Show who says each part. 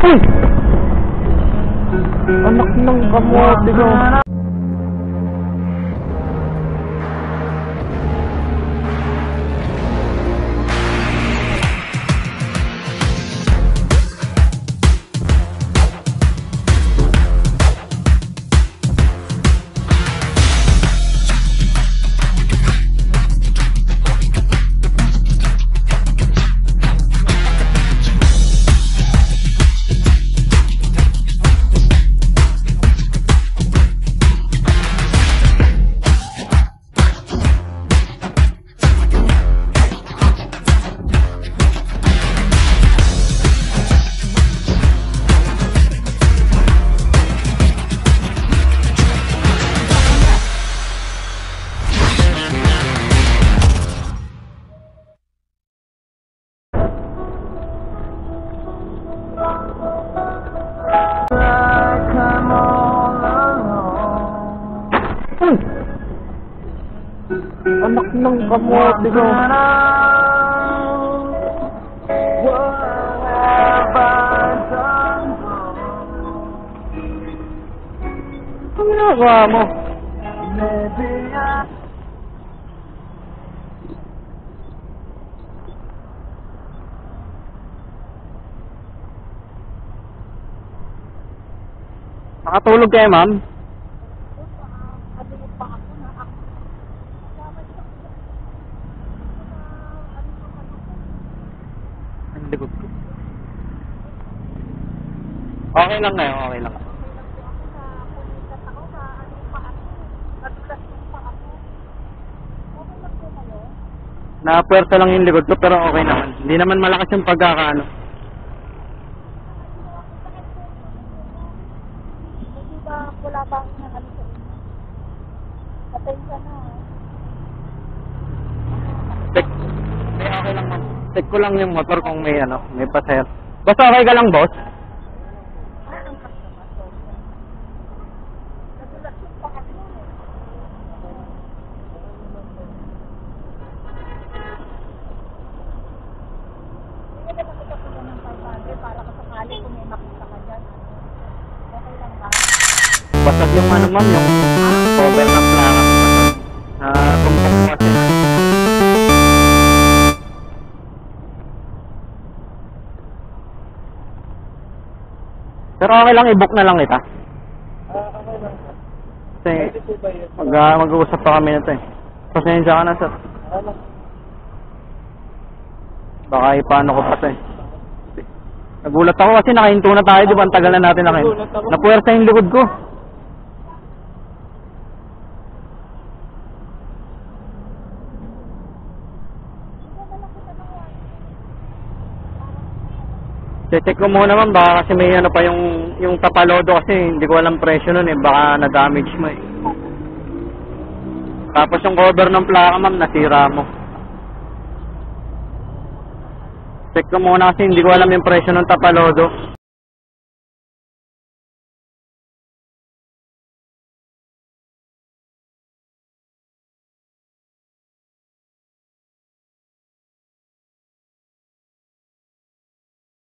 Speaker 1: Uy! Anak ng kamote ko. Uy! Anak ng kamote ko. Ano ginagawa mo? Nakatulog kayo, ma'am? Ang likod ko. Okay lang ngayon, okay lang. Napuwersa lang yung likod ko pero okay naman. Hindi naman malakas yung pagkakaano.
Speaker 2: Wala ba ang ano sa inyo? Patay ka na.
Speaker 1: Check. Okay lang, ma'am. Check ko lang yung motor kung may ano, may pasahero. Basta okay ka lang, boss? Basag yung ano, ma'am, yung cover ng plaka. Tumpok mo kasi. Pero okay lang, i-book na lang kita.
Speaker 2: Okay lang.
Speaker 1: Kasi mag-uusap pa kami nito eh. Pasensya ka na, sir. Baka ipaano ko pa to eh. Nagulat ako kasi nakahinto na tayo, di ba? Ang tagal na natin nakahinto. Napuwersa yung likod ko. Check ko muna, ma'am, baka kasi may ano pa yung tapalodo kasi hindi ko alam presyo nun eh, baka na-damage mo eh. Tapos yung cover ng plaka, ma'am, nasira mo. Check ko muna kasi hindi ko alam yung presyo ng tapalodo.